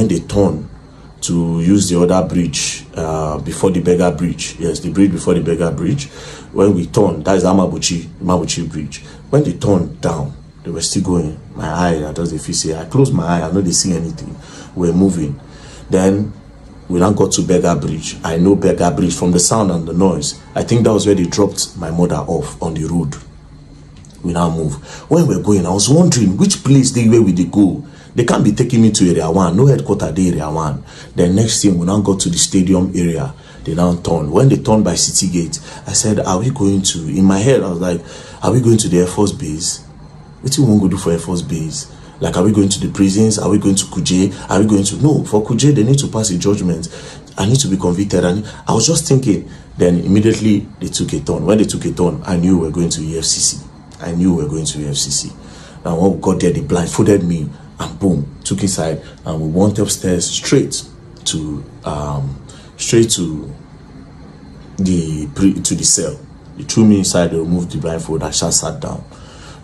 when they turn to use the other bridge before the beggar bridge. Yes, the bridge before the beggar bridge. When we turn, that is Mabuchi Bridge. When they turned down, they were still going. My eye, I just Efcc. I closed my eye, I know they see anything. We're moving. Then we now got to Beggar Bridge. I know Beggar Bridge from the sound and the noise. I think that was where they dropped my mother off on the road. We now move. When we're going, I was wondering which place where will they go? They can't be taking me to area 1. No headquarters there, area 1. Then next thing, we now got to the stadium area. They now turn. When they turned by City Gate, I said, are we going to, in my head, I was like, are we going to the Air Force Base? What do you want to do for Air Force Base? Like, are we going to the prisons? Are we going to Kuje? Are we going to, no, for Kuje, they need to pass a judgment. I need to be convicted. And I was just thinking, then immediately they took a turn. When they took a turn, I knew we were going to Efcc. I knew we were going to Efcc. Now, when we got there, they blindfolded me. And boom, took inside, and we went upstairs straight to the cell. They threw me inside. They removed the blindfold. I just sat down.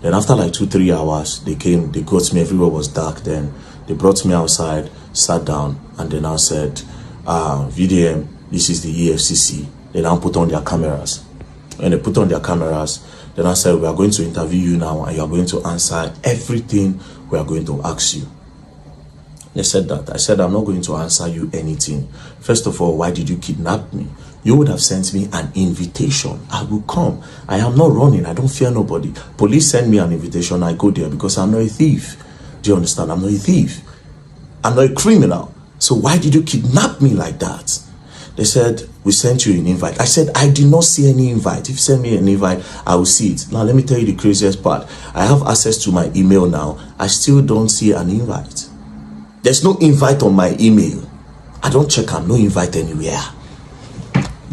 Then after like 2-3 hours, they came. They got me. Everywhere was dark. Then they brought me outside, sat down, and they now said, "VDM, this is the EFCC." They now put on their cameras. When they put on their cameras, then I said, "We are going to interview you now, and you are going to answer everything we are going to ask you." They said that. I said, "I'm not going to answer you anything. First of all, why did you kidnap me? You would have sent me an invitation. I will come. I am not running. I don't fear nobody. Police send me an invitation. I go there because I'm not a thief. Do you understand? I'm not a thief. I'm not a criminal. So why did you kidnap me like that?" They said, "We sent you an invite." I said, "I did not see any invite. If you send me an invite, I will see it." Now, let me tell you the craziest part. I have access to my email now. I still don't see an invite. There's no invite on my email. I don't check. I'm no invite anywhere.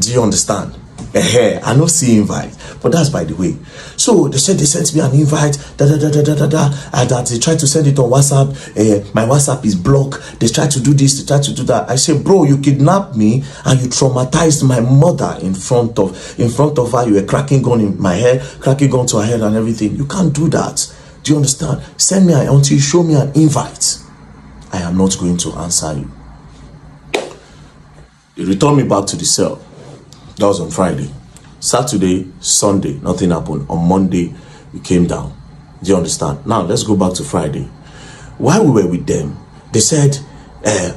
Do you understand? I don't see invite. But that's by the way. So they said they sent me an invite. And that they tried to send it on WhatsApp. My WhatsApp is blocked. They tried to do this. They tried to do that. I said, "Bro, you kidnapped me and you traumatized my mother in front of her. You were cracking gun in my head, cracking gun to her head and everything. You can't do that. Do you understand? Send me until you show me an invite. I am not going to answer you." They returned me back to the cell. That was on Friday. Saturday, Sunday, nothing happened. On Monday, we came down. Do you understand? Now, let's go back to Friday. While we were with them, they said,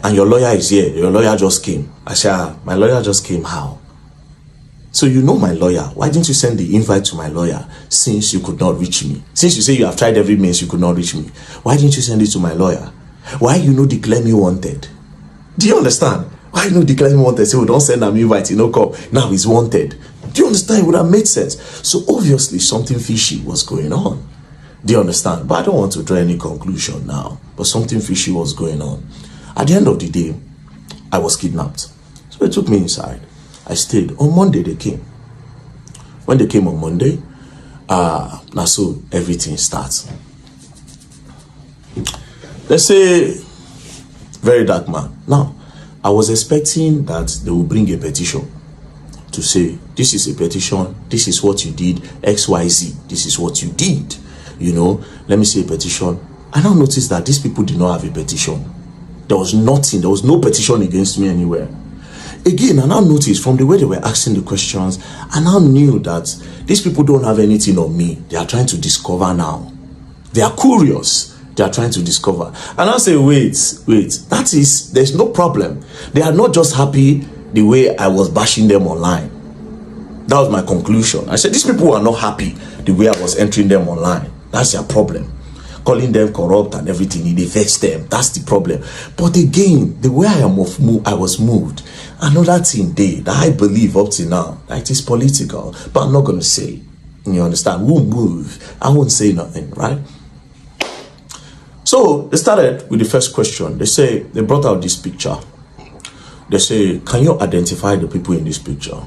"And your lawyer is here. Your lawyer just came." I said, "My lawyer just came. How?" "So you know my lawyer. Why didn't you send the invite to my lawyer since you could not reach me? Since you say you have tried every means, you could not reach me. Why didn't you send it to my lawyer? Why declare me wanted?" Do you understand? Why declare me wanted? Say, "We don't send an invite, come. Now he's wanted." Do you understand? It would have made sense. So obviously something fishy was going on. Do you understand? But I don't want to draw any conclusion now. But something fishy was going on. At the end of the day, I was kidnapped. So they took me inside. I stayed. On Monday they came. When they came on Monday, now so everything starts. Let's say Verydarkman. Now, I was expecting that they will bring a petition to say, "This is a petition, this is what you did, XYZ, this is what you did." Let me see a petition. I now noticed that these people did not have a petition. There was nothing, there was no petition against me anywhere. Again, I now noticed from the way they were asking the questions, I now knew that these people don't have anything on me. They are trying to discover now. They are curious. They are trying to discover. And I say, wait, that is, there's no problem. They are not just happy the way I was bashing them online. That was my conclusion. I said, these people are not happy the way I was entering them online. That's their problem. Calling them corrupt and everything, it affects them. That's the problem. But again, the way I was moved, another thing that I believe up to now, that it is political, but I'm not going to say. You understand? We'll move. I won't say nothing, right? So they started with the first question. They brought out this picture. They say, "Can you identify the people in this picture?"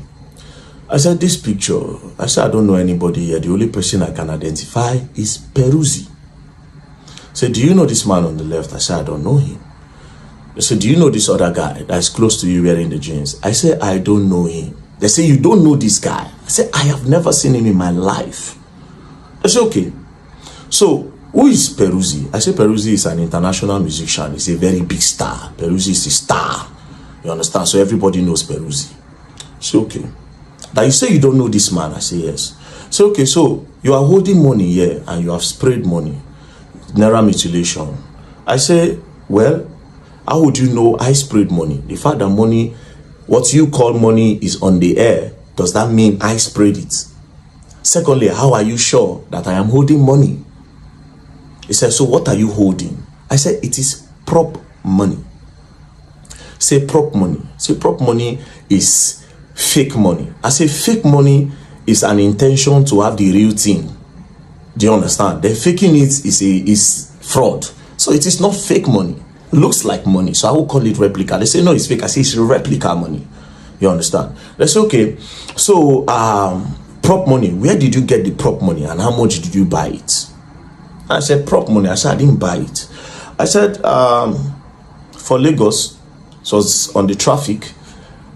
I said, "This picture," I said, "I don't know anybody here. The only person I can identify is Peruzzi." Said, "Do you know this man on the left?" I said, "I don't know him." They said, "Do you know this other guy that's close to you wearing the jeans?" I said, "I don't know him." They say, "You don't know this guy?" I said, "I have never seen him in my life." I said, "Okay." So Who is Peruzzi? I say Peruzzi is an international musician. He's a very big star. Peruzzi is a star. You understand? So everybody knows Peruzzi. So okay. Now you say you don't know this man. I say yes. So okay, so you are holding money here and you have sprayed money. Naira mutilation. I say, well, how would you know I sprayed money? The fact that money, what you call money, is on the air, does that mean I sprayed it? Secondly, how are you sure that I am holding money? He said, so what are you holding? I said, it is prop money. Say prop money. Say prop money is fake money. I say fake money is an intention to have the real thing. Do you understand? The faking it is fraud. So it is not fake money. It looks like money. So I will call it replica. They say, no, it's fake. I say it's replica money. You understand? They say, okay. So prop money. Where did you get the prop money and how much did you buy it? I said, prop money. I said, I didn't buy it. I said, for Lagos, so it's on the traffic.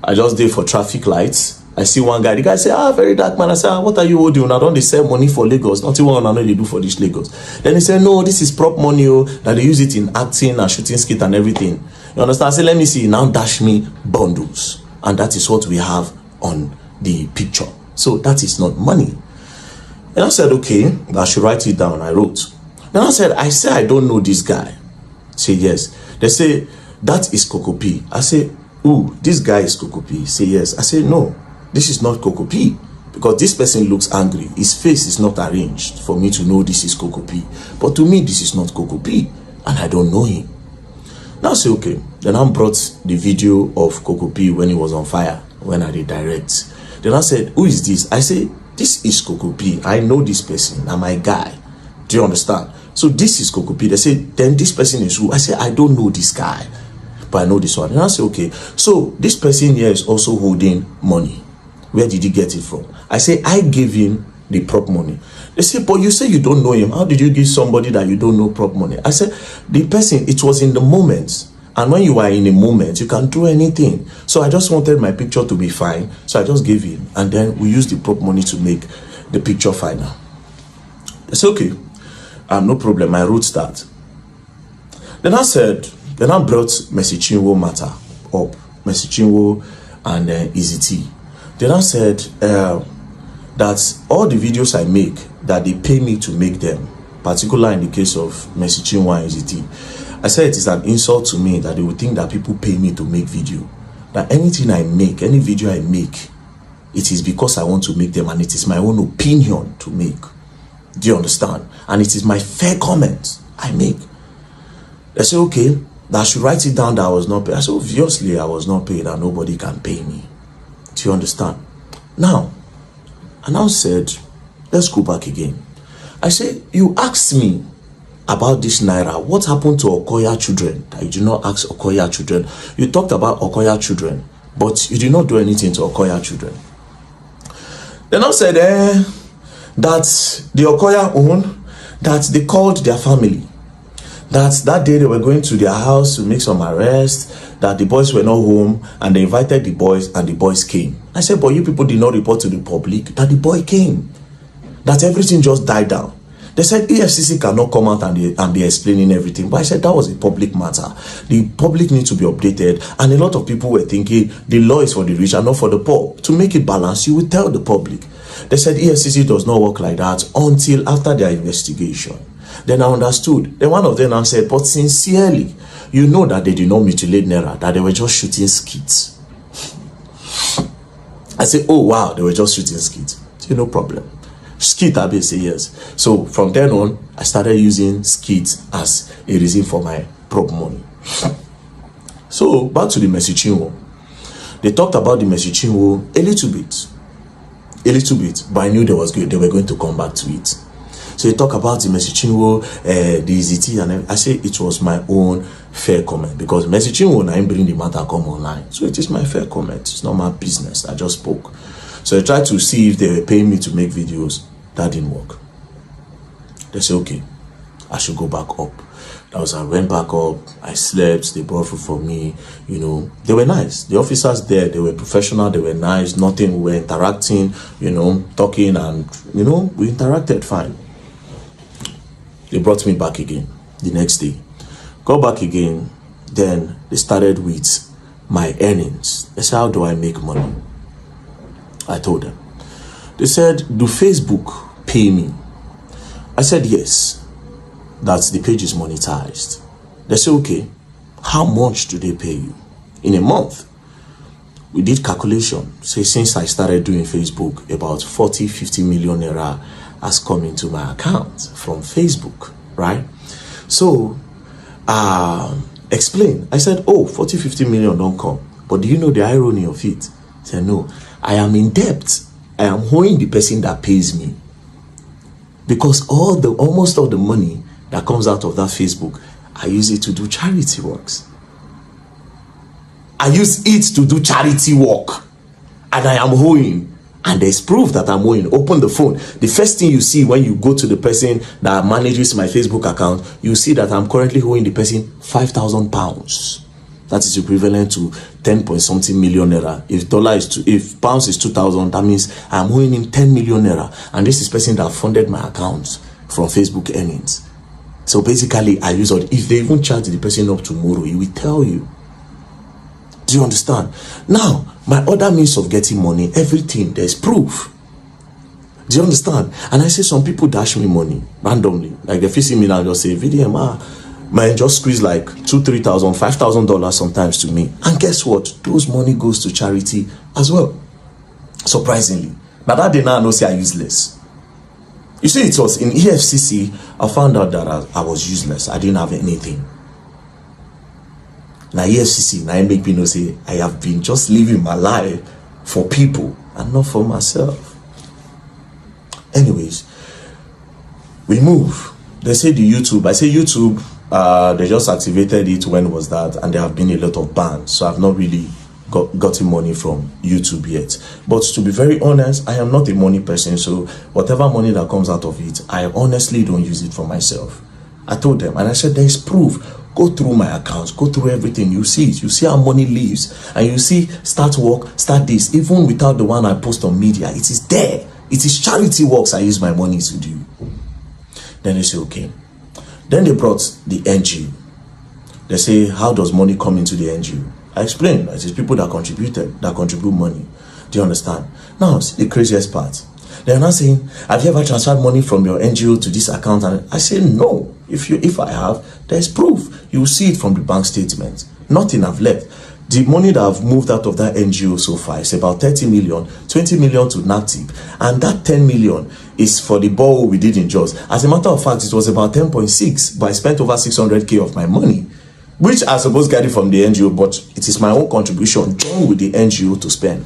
I just did for traffic lights. I see one guy. The guy say, Verydarkman. I said, what are you holding? I don't they sell money for Lagos. Not even one I know they do for this Lagos. Then he said, no, this is prop money. That they use it in acting and shooting skit and everything. You understand? I said, let me see. Now dash me bundles. And that is what we have on the picture. So that is not money. And I said, okay, I should write it down. I wrote. Then I said, I don't know this guy. Say yes. They say, that is Coco P. I say, ooh, this guy is Coco P. Say yes. I say, no, this is not Coco P. Because this person looks angry. His face is not arranged for me to know this is Coco P. But to me, this is not Coco P. And I don't know him. Now I say, okay. Then I brought the video of Coco P when he was on fire, when I did direct. Then I said, who is this? I say, this is Coco P. I know this person. I'm my guy. Do you understand? So this is Coco P. They say, then this person is who? I say, I don't know this guy, but I know this one. And I say, okay. So this person here is also holding money. Where did he get it from? I say, I gave him the prop money. They say, but you say you don't know him. How did you give somebody that you don't know prop money? I said, the person, it was in the moment. And when you are in a moment, you can do anything. So I just wanted my picture to be fine. So I just gave him. And then we used the prop money to make the picture final. They said, okay. No problem. I wrote that. Then I said, then I brought Mercy Chinwo matter up. Mercy Chinwo and Easy T. Then I said that all the videos I make, that they pay me to make them, particularly in the case of Mercy Chinwo and Easy T. I said it is an insult to me that they would think that people pay me to make video. That anything I make, any video I make, it is because I want to make them and it is my own opinion to make. Do you understand? And it is my fair comment I make. They say, okay, that I should write it down that I was not paid. I said, obviously I was not paid and nobody can pay me. Do you understand? Now, I now said, let's go back again. I said, you asked me about this Naira. What happened to Okoya children? That you did not ask Okoya children. You talked about Okoya children, but you did not do anything to Okoya children. Then I said, that the Okoya own, that they called their family, that day they were going to their house to make some arrests, that the boys were not home, and they invited the boys, and the boys came. I said, but you people did not report to the public that the boy came, that everything just died down. They said Efcc cannot come out and be explaining everything. But I said that was a public matter. The public needs to be updated. And a lot of people were thinking the law is for the rich and not for the poor. To make it balanced, you will tell the public. They said Efcc does not work like that until after their investigation. Then I understood. Then one of them now said, but sincerely, you know that they did not mutilate Naira, that they were just shooting skits. I said, oh wow, they were just shooting skits. So no problem. Skit, I say yes. So from then on, I started using skit as a reason for my prop money. So back to the Mercy Chinwo. They talked about the Mercy Chinwo a little bit, but I knew they were going to come back to it. So they talk about the Mercy Chinwo, the EZT, and I say it was my own fair comment because Mercy Chinwo I bring the matter come online. So it is my fair comment. It's not my business. I just spoke. So I tried to see if they were paying me to make videos. That didn't work. They said, okay, I should go back up. That was, I went back up, I slept, they brought food for me, you know. They were nice. The officers there, they were professional, they were nice, nothing, we were interacting, you know, talking and, you know, we interacted fine. They brought me back again the next day. Go back again. Then they started with my earnings. They said, how do I make money? I told them. They said, do Facebook pay me? I said, yes. That's the page is monetized. They said, okay, how much do they pay you in a month? We did calculation. Say since I started doing Facebook, about 40-50 million naira has come into my account from Facebook, right? So explain. I said, oh, 40-50 million don't come. But do you know the irony of it? I said, no, I am in debt. I am owing the person that pays me. Because almost all the money that comes out of that Facebook, I use it to do charity works. I use it to do charity work. And I am owing. And there's proof that I'm owing. Open the phone. The first thing you see when you go to the person that manages my Facebook account, you see that I'm currently owing the person £5,000. That is equivalent to 10 point something million naira. If pounds is 2,000, that means I'm owing him 10 million naira. And this is person that funded my account from Facebook earnings. So basically, I use it. If they even charge the person up tomorrow, he will tell you. Do you understand? Now, my other means of getting money, everything, there's proof. Do you understand? And I say some people dash me money randomly. Like if you see me now, just say, VDM, man, just squeeze like $2,000, $3,000, $5,000 sometimes to me. And guess what? Those money goes to charity as well. Surprisingly. But that day now I know say I useless. You see, it was in Efcc, I found out that I was useless. I didn't have anything. Now Efcc, now I make me know say I have been just living my life for people and not for myself. Anyways, we move. They say the YouTube. I say YouTube, they just activated it. When was that? And there have been a lot of bans. So I've not really gotten money from YouTube yet. But to be very honest, I am not a money person. So whatever money that comes out of it, I honestly don't use it for myself. I told them, and I said, there is proof. Go through my accounts, go through everything. You see it. You see how money leaves. And you see, start work, start this. Even without the one I post on media, it is there. It is charity works I use my money to do. Then they say, okay. Then they brought the NGO. They say, how does money come into the NGO? I explained. It is people that contribute money. Do you understand? Now, see the craziest part. They are not saying, have you ever transferred money from your NGO to this account? And I say, no. If I have, there's proof. You will see it from the bank statement. Nothing I've left. The money that I've moved out of that NGO so far is about 30 million, 20 million to NATIP. And that 10 million is for the borrow we did in Jaws. As a matter of fact, it was about 10.6, but I spent over 600K of my money, which I suppose get it from the NGO, but it is my own contribution joined with the NGO to spend.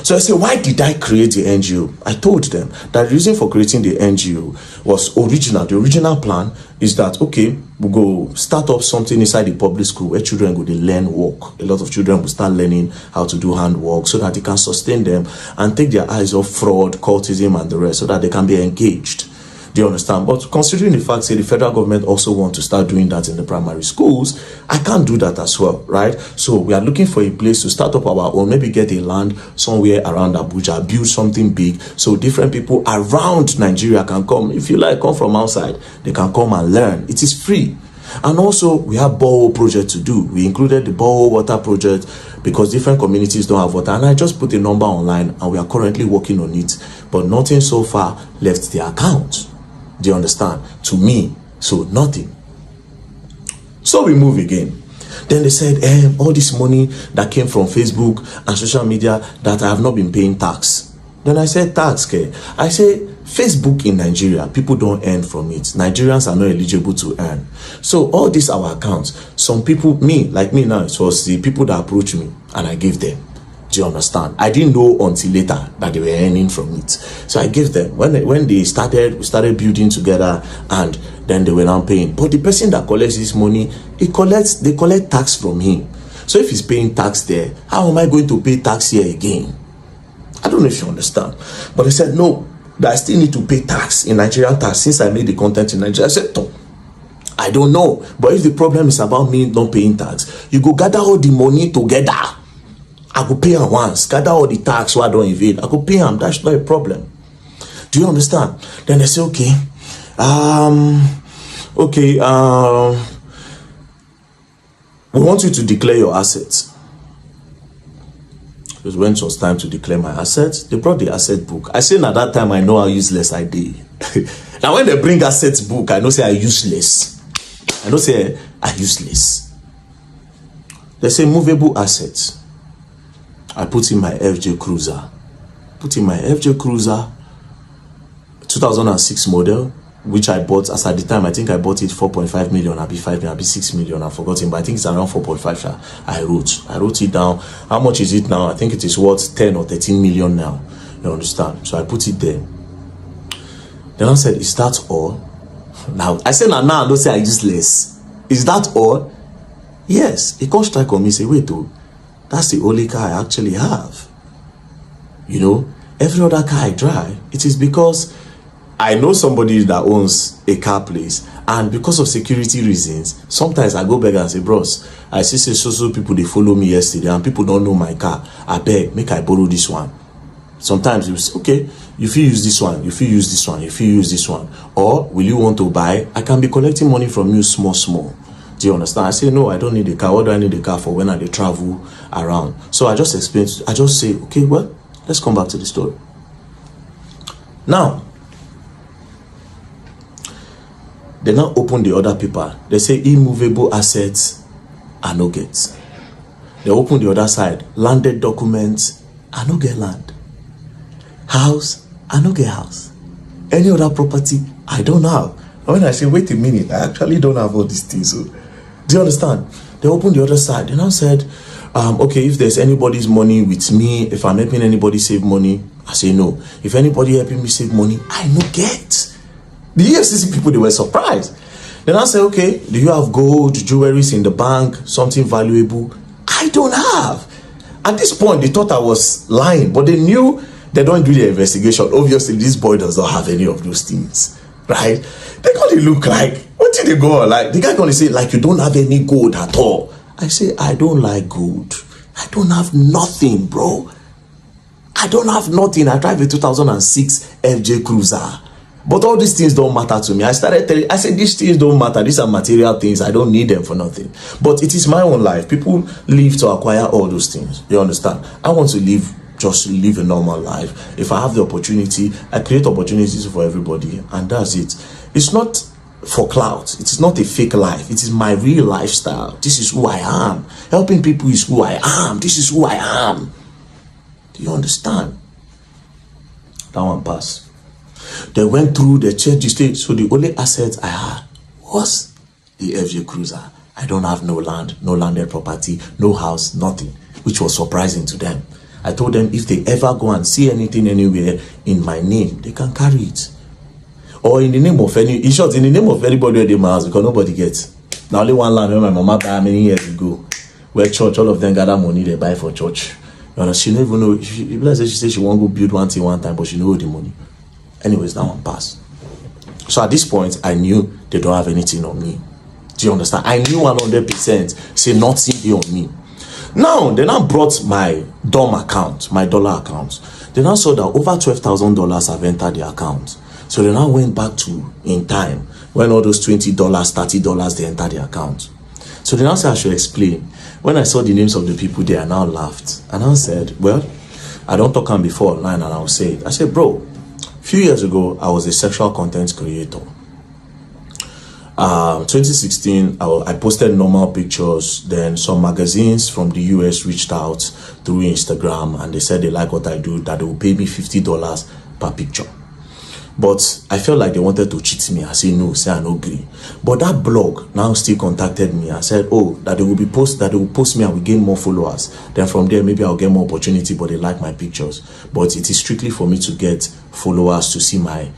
So I say, why did I create the NGO? I told them that the reason for creating the NGO was original. The original plan is that, okay, we'll go start up something inside the public school where children go to learn work. A lot of children will start learning how to do handwork so that they can sustain them and take their eyes off fraud, cultism, and the rest so that they can be engaged. Do you understand? But considering the fact that the federal government also want to start doing that in the primary schools, I can't do that as well, right? So we are looking for a place to start up our own, maybe get a land somewhere around Abuja, build something big so different people around Nigeria can come. If you like, come from outside, they can come and learn. It is free. And also, we have borehole project to do. We included the borehole water project because different communities don't have water. And I just put a number online and we are currently working on it. But nothing so far left the account. Do you understand? To me, so nothing. So we move again. Then they said, all this money that came from Facebook and social media that I have not been paying tax. Then I said, tax, okay? I say, Facebook in Nigeria, people don't earn from it. Nigerians are not eligible to earn. So all these our accounts, some people, like me now, it was the people that approached me and I gave them. Do you understand? I didn't know until later that they were earning from it. So I gave them. When they started, we started building together and then they were now paying. But the person that collects this money, they collect tax from him. So if he's paying tax there, how am I going to pay tax here again? I don't know if you understand. But they said, no, that I still need to pay tax in Nigerian tax since I made the content in Nigeria. I said, no, I don't know. But if the problem is about me not paying tax, you go gather all the money together. I could pay him once, gather all the tax so I don't evade. I could pay him, that's not a problem. Do you understand? Then they say, okay, Okay, we want you to declare your assets. It was when it was time to declare my assets. They brought the asset book. I say at that time I know how useless I did. Now when they bring assets book, I know say I useless. I know say I useless. They say movable assets. I put in my FJ Cruiser. 2006 model, which I bought as at the time. I think I bought it 4.5 million, I'll be 5 million, I'll be 6 million. I've forgotten, but I think it's around 4.5. I wrote it down. How much is it now? I think it is worth 10 or 13 million now. You understand? So I put it there. Then I said, is that all? Now I said, now I don't say I useless. Is that all? Yes. He can't strike on me, say, wait, though, that's the only car I actually have. You know, every other car I drive, it is because I know somebody that owns a car place, and because of security reasons, sometimes I go back and say, bros, I see so people, they follow me yesterday and people don't know my car. I beg, make I borrow this one. Sometimes you say, okay, if you use this one, if you use this one, if you use this one, or will you want to buy? I can be collecting money from you small. Do you understand? I say, no, I don't need a car. What do I need a car for when I travel around? So I just explain, I just say, okay, well, let's come back to the story. Now, they now open the other paper. They say immovable assets are no get. They open the other side. Landed documents are no get land. House are no get house. Any other property I don't have. And when I say, wait a minute, I actually don't have all these things. So, do you understand? They opened the other side. They now said, okay, if there's anybody's money with me, if I'm helping anybody save money, I say no. If anybody helping me save money, I no get. The EFCC people, they were surprised. Then I say, okay, do you have gold, jewelries in the bank, something valuable? I don't have. At this point, they thought I was lying, but they knew they don't do the investigation. Obviously, this boy does not have any of those things, right? They're going to look like, what did they go on? Like, the guy going to say, like, you don't have any gold at all. I say, I don't like gold. I don't have nothing, bro. I don't have nothing. I drive a 2006 FJ Cruiser. But all these things don't matter to me. I started telling, I said, these things don't matter. These are material things. I don't need them for nothing. But it is my own life. People live to acquire all those things. You understand? I want to just live a normal life. If I have the opportunity, I create opportunities for everybody. And that's it. It's not for clout. It is not a fake life. It is my real lifestyle. This is who I am. Helping people is who I am. This is who I am. Do you understand? That one passed. They went through, they checked the state. So the only asset I had was the FJ Cruiser. I don't have no land, no landed property, no house, nothing, which was surprising to them. I told them if they ever go and see anything anywhere in my name, they can carry it. Or in the name of in short, in the name of anybody at the house, because nobody gets. Now only one land where my mama died many years ago, where church, all of them gather money they buy for church. You know, she never know. She said she won't go build one thing one time, but she know the money. Anyways, that one passed. So at this point, I knew they don't have anything on me. Do you understand? I knew 100% say nothing be on me. Now, they now brought my DOM account, my dollar account. They now saw that over $12,000 have entered the account. So they now went back to in time when all those $20, $30 they entered the account. So they now said I should explain. When I saw the names of the people there, I now laughed. And I said, well, I don't talk on before online, and I'll say it. I said, bro, a few years ago, I was a sexual content creator. 2016, I posted normal pictures. Then some magazines from the US reached out through Instagram, and they said they like what I do, that they will pay me $50 per picture. But I felt like they wanted to cheat me. I said no, say I no agree. But that blog now still contacted me and said, oh, that they will post me, I will gain more followers. Then from there, maybe I'll get more opportunity, but they like my pictures. But it is strictly for me to get followers to see my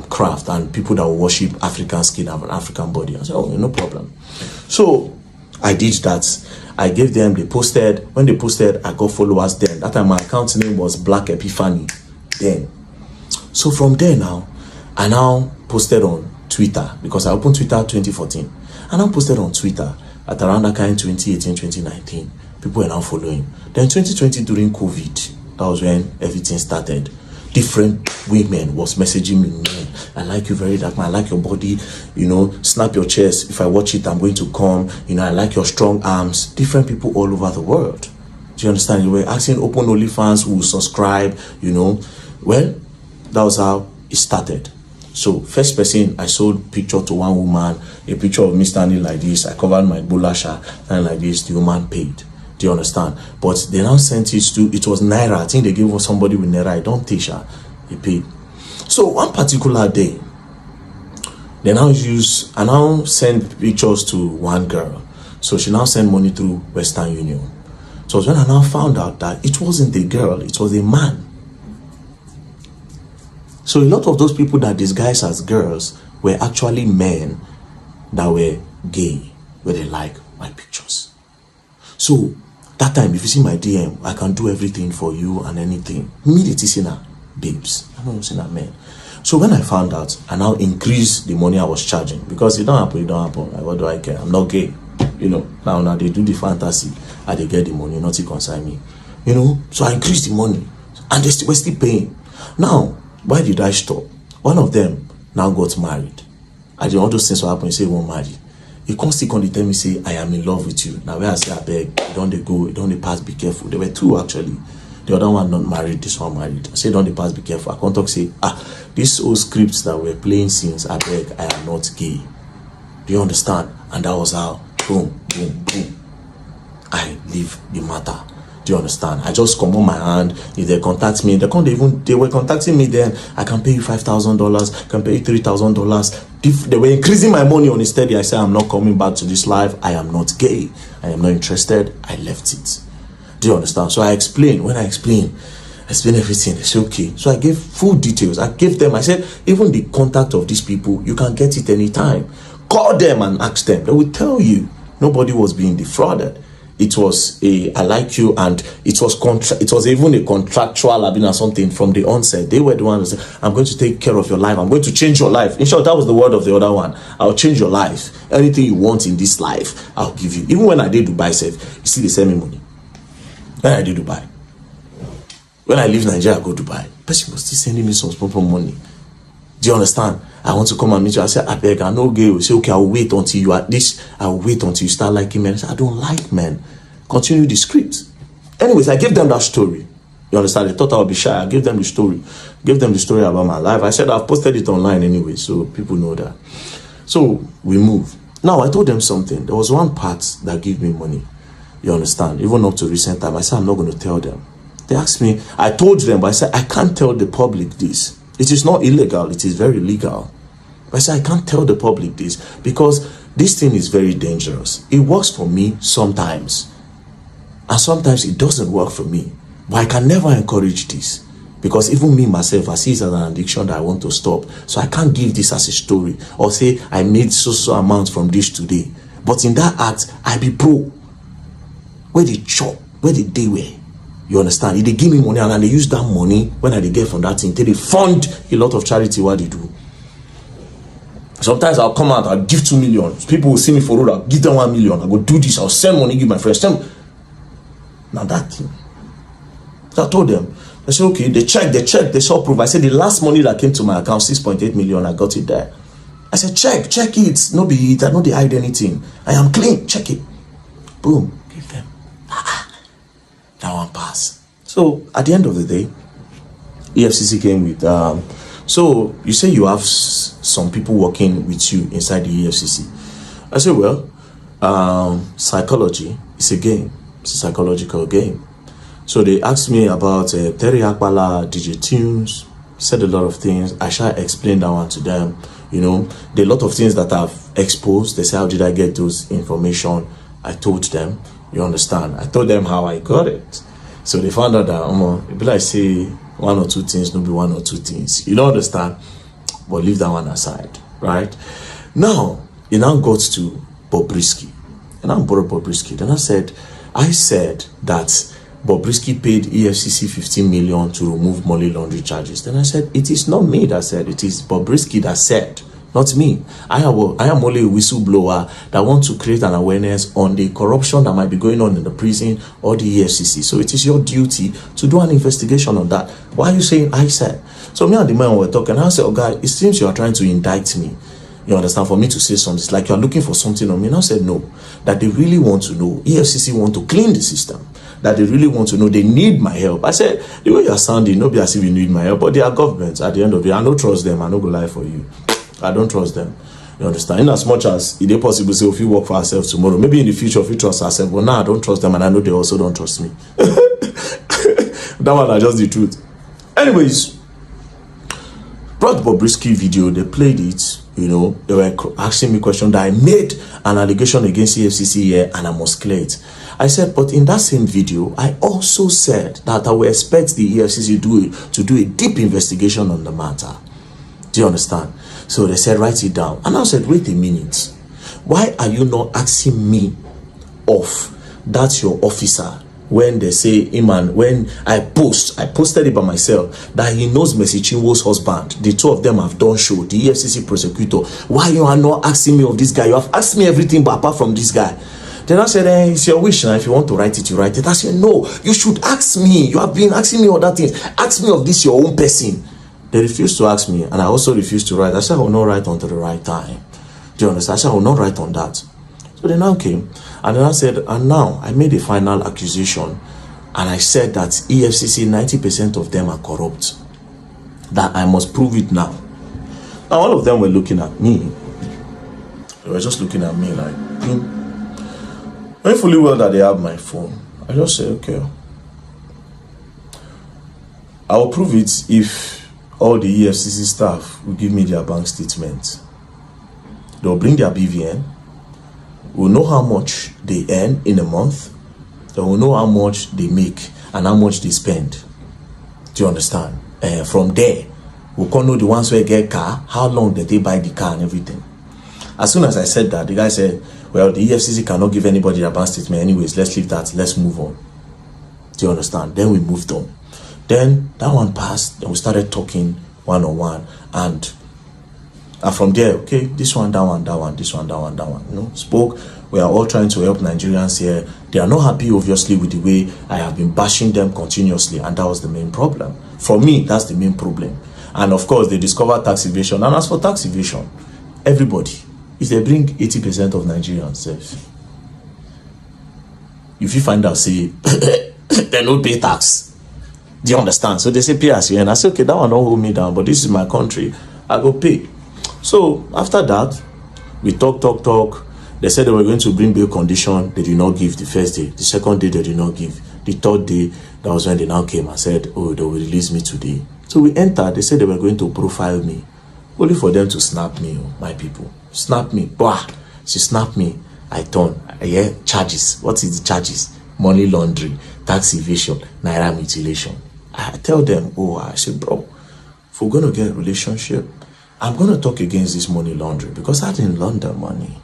craft and people that will worship African skin and an African body. I said, oh, no problem. So I did that. I gave them, they posted. When they posted, I got followers then. That time my account name was Black Epiphany then. So from there now, I now posted on Twitter, because I opened Twitter 2014. I now posted on Twitter at around that kind 2018, 2019. People were now following. Then 2020 during COVID, that was when everything started. different women was messaging me, man, I like you Verydarkman, I like your body, you know, snap your chest, if I watch it I'm going to come, you know, I like your strong arms. Different people all over the world. Do you understand? You were asking open OnlyFans who will subscribe, you know. Well, that was how it started. So first person, I sold picture to one woman, a picture of me standing like this, I covered my bulasha and like this, the woman paid. Do you understand? But they now sent it to, it was Naira, I think they gave somebody with Naira, I don't teach her, he paid. So one particular day, I now send pictures to one girl. So she now sent money through Western Union. So when I now found out that it wasn't a girl, it was a man. So a lot of those people that disguise as girls were actually men that were gay, where they like my pictures. So that time, if you see my DM, I can do everything for you and anything. Immediately see now, babes. I'm not using that men. So when I found out, I now increased the money I was charging, because it don't happen, Like, what do I care? I'm not gay. You know, now they do the fantasy and they get the money, not to concern me. You know, so I increased the money and they were still paying. Now, why did I stop? One of them now got married. I did all those things what happen, he say he won't marry. He constantly tell me, say, I am in love with you. Now where I say, I beg, don't they go, don't they pass, be careful. There were two actually. The other one not married, this one married. I say, don't they pass, be careful. I can't talk, say, these old scripts that we're playing since, I beg, I am not gay. Do you understand? And that was how, boom, boom, boom, I leave the matter. Do you understand? I just come on my hand. If they contact me, they were contacting me then. I can pay you $5,000, can pay you $3,000. They were increasing my money on it steady. I said, I'm not coming back to this life. I am not gay. I am not interested. I left it. Do you understand? So I explained. When I explained everything. They said, okay. So I gave full details. I gave them, I said, even the contact of these people, you can get it anytime. Call them and ask them. They will tell you. Nobody was being defrauded. It was a I like you, and it was even a contractual or something from the onset. They were the ones who said, I'm going to take care of your life, I'm going to change your life. In short, that was the word of the other one. I'll change your life. Anything you want in this life, I'll give you. Even when I did Dubai, you see, they send me money. When I did Dubai, when I leave Nigeria, I go to Dubai, person was still sending me some small money. Do you understand? I want to come and meet you. I said, I beg, I know gay. We say, okay, I'll wait until you are this. I'll wait until you start liking men. I said, I don't like men. Continue the script. Anyways, I gave them that story. You understand? They thought I would be shy. I gave them the story. Gave them the story about my life. I said, I've posted it online anyway, so people know that. So we move. Now, I told them something. There was one part that gave me money. You understand? Even up to recent time, I said, I'm not going to tell them. They asked me, I told them, but I said, I can't tell the public this. It is not illegal, it is very legal. But I said, I can't tell the public this because this thing is very dangerous. It works for me sometimes, and sometimes it doesn't work for me. But I can never encourage this because even me myself, I see it as an addiction that I want to stop. So I can't give this as a story or say I made so amount from this today. But in that act, I be pro. Where they chop, where they were. You understand? If they give me money and they use that money when I get from that thing, they fund a lot of charity. What they do. Sometimes I'll come out, I'll give 2 million. People will see me for road, I'll give them 1 million. I'll go do this, I'll send money, give my friends. Now that thing. So I told them, I said, okay, they checked, they saw proof. I said, the last money that came to my account, 6.8 million, I got it there. I said, check it. No be it, I know they hide anything. I am clean, check it. Boom, give them. That one pass. So at the end of the day, Efcc came with so you say you have some people working with you inside the Efcc. I said, well, psychology is a game. It's a psychological game. So they asked me about Terry Akbala, DJ Tunes, said a lot of things. I shall explain that one to them. You know, there are a lot of things that I've exposed. They say, how did I get those information? I told them. You understand? I told them how I got it. So they found out that, it'd be like say one or two things, no be one or two things. You don't understand? But leave that one aside, right? Now, it now got to Bobrisky. And I borrowed Bobrisky. Then I said that Bobrisky paid EFCC 15 million to remove money laundering charges. Then I said, it is not me that said, it is Bobrisky that said not me. I am only a whistleblower that wants to create an awareness on the corruption that might be going on in the prison or the EFCC. So it is your duty to do an investigation on that. Why are you saying I said? So me and the man were talking. I said, oh God, it seems you are trying to indict me. You understand? For me to say something, it's like you are looking for something on me. And I said, no, that they really want to know. EFCC want to clean the system. That they really want to know. They need my help. I said, the way you are sounding, nobody as if you need my help. But they are governments at the end of the day. I don't trust them. I don't go lie for you. I don't trust them. You understand? In as much as it is possible to say, if we work for ourselves tomorrow, maybe in the future, if we trust ourselves, but now I don't trust them, and I know they also don't trust me. That one, I just the truth. Anyways, brought Bobrisky video, they played it. You know, they were asking me questions that I made an allegation against EFCC here, and I must clear it. I said, but in that same video, I also said that I will expect the EFCC to do a deep investigation on the matter. Do you understand? So they said, write it down. And I said, wait a minute. Why are you not asking me of that's your officer? When they say, Iman, when I posted it by myself, that he knows Mercy Chinwo's husband. The two of them have done show, the EFCC prosecutor. Why you are not asking me of this guy? You have asked me everything, but apart from this guy. Then I said, it's your wish now. If you want to write it, you write it. I said, no, you should ask me. You have been asking me other things. Ask me of this, your own person. They refused to ask me, and I also refused to write. I said, I will not write until the right time. Do you understand? I said, I will not write on that. So they now came, and then I said, and now I made a final accusation, and I said that EFCC, 90% of them are corrupt. That I must prove it now. Now, all of them were looking at me. They were just looking at me like, knowing fully well that they have my phone. I just said, okay, I will prove it if all the EFCC staff will give me their bank statement. They will bring their BVN. We'll know how much they earn in a month. They will know how much they make and how much they spend. Do you understand? From there, we can know the ones who get car, how long did they buy the car and everything. As soon as I said that, the guy said, well, the EFCC cannot give anybody their bank statement anyways. Let's leave that. Let's move on. Do you understand? Then we moved on. Then that one passed. Then we started talking one-on-one. And from there, okay, this one, that one, that one, this one, that one, that one. You know, spoke. We are all trying to help Nigerians here. They are not happy, obviously, with the way I have been bashing them continuously. And that was the main problem. For me, that's the main problem. And of course, they discovered tax evasion. And as for tax evasion, everybody, if they bring 80% of Nigerians, if you find out, say, they don't pay tax. Do you understand? So they say, pay as you earn. I say, okay, that one don't hold me down, but this is my country. I go pay. So after that, we talk. They said they were going to bring bail condition. They did not give the first day. The second day, they did not give. The third day, that was when they now came and said, oh, they will release me today. So we entered. They said they were going to profile me. Only for them to snap me, my people. Snap me. Bah! She snapped me. I turn. I hear charges. What is the charges? Money laundering, tax evasion, naira mutilation. I tell them, oh, I said, bro, if we're going to get a relationship, I'm going to talk against this money laundering because I didn't launder money.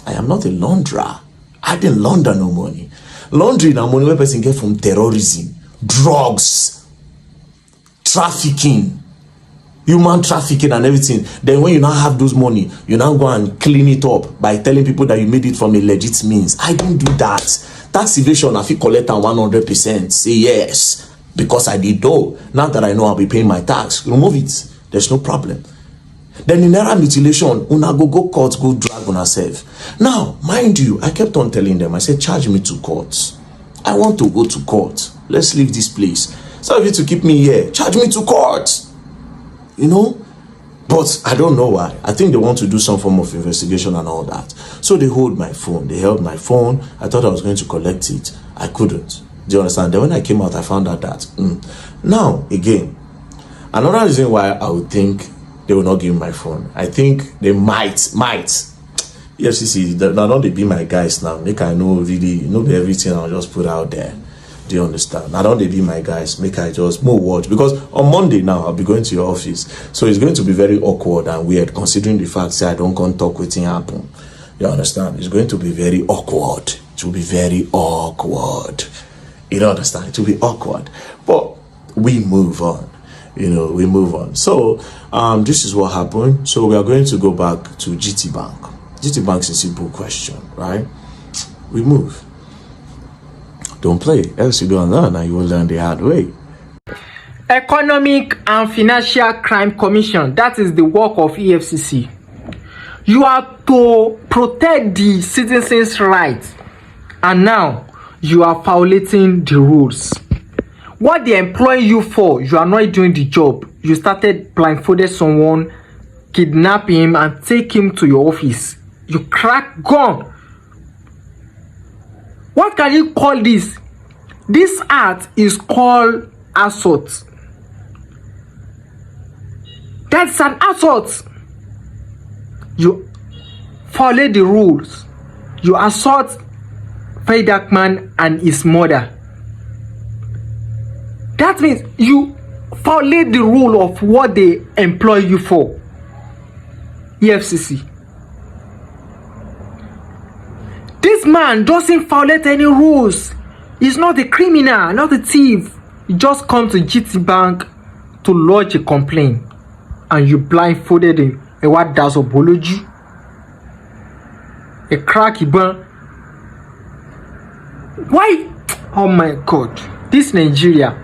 I am not a launderer. I didn't launder no money. Laundering and money where person get from terrorism, drugs, trafficking, human trafficking and everything. Then when you now have those money, you now go and clean it up by telling people that you made it from a legit means. I don't do that. Tax evasion, I feel collect 100%. Say yes, because I did though. Now that I know I'll be paying my tax, remove it. There's no problem. Then in naira mutilation, una go court, go drag on herself. Now, mind you, I kept on telling them, I said, charge me to court. I want to go to court. Let's leave this place. Some of you to keep me here, charge me to court. You know? But I don't know why. I think they want to do some form of investigation and all that. So they hold my phone. They held my phone. I thought I was going to collect it. I couldn't. Do you understand? Then when I came out, I found out that. Now, again, another reason why I would think they will not give me my phone. I think they might. EFCC, now don't they be my guys now. Make I know really, everything I'll just put out there. Do you understand? Now don't they be my guys. Make I just more watch. Because on Monday now, I'll be going to your office. So it's going to be very awkward and weird considering the fact that I don't come talk with him happen. You understand? It's going to be very awkward. It will be very awkward. You don't understand? It will be awkward. But we move on. we move on. So this is what happened. So we are going to go back to GT Bank. GT Bank is a simple question, right? We move. Don't play, else you don't learn, and you will learn the hard way. Economic and Financial Crime Commission, that is the work of Efcc. You are to protect the citizens' rights, and now you are violating the rules. What they employ you for, you are not doing the job. You started blindfolded someone, kidnap him, and take him to your office. You crack gun. What can you call this? This act is called assault. That's an assault. You violate the rules. You assault Verydarkman and his mother. That means you violate the rule of what they employ you for. EFCC. This man doesn't violate any rules. He's not a criminal, not a thief. You just come to GT Bank to lodge a complaint, and you blindfolded him. A what does apology? A cracky burn. Why? Oh my God! This Nigeria.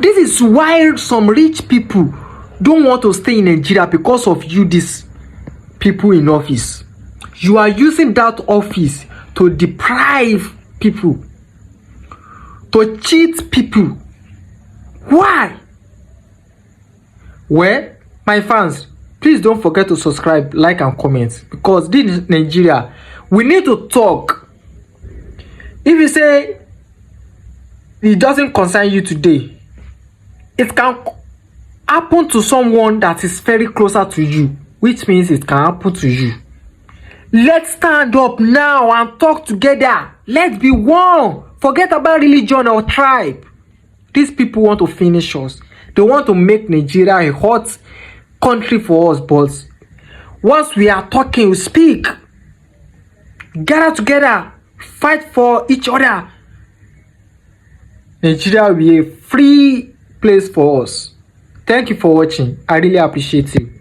This is why some rich people don't want to stay in Nigeria, because of you, these people in office. You are using that office to deprive people, to cheat people. Why? Well, my fans, please don't forget to subscribe, like, and comment, because this is Nigeria. We need to talk. If you say it doesn't concern you today, it can happen to someone that is very closer to you, which means it can happen to you. Let's stand up now and talk together. Let's be one. Forget about religion or tribe. These people want to finish us. They want to make Nigeria a hot country for us, but once we are talking, we speak. Gather together. Fight for each other. Nigeria will be a free place for us. Thank you for watching. I really appreciate you.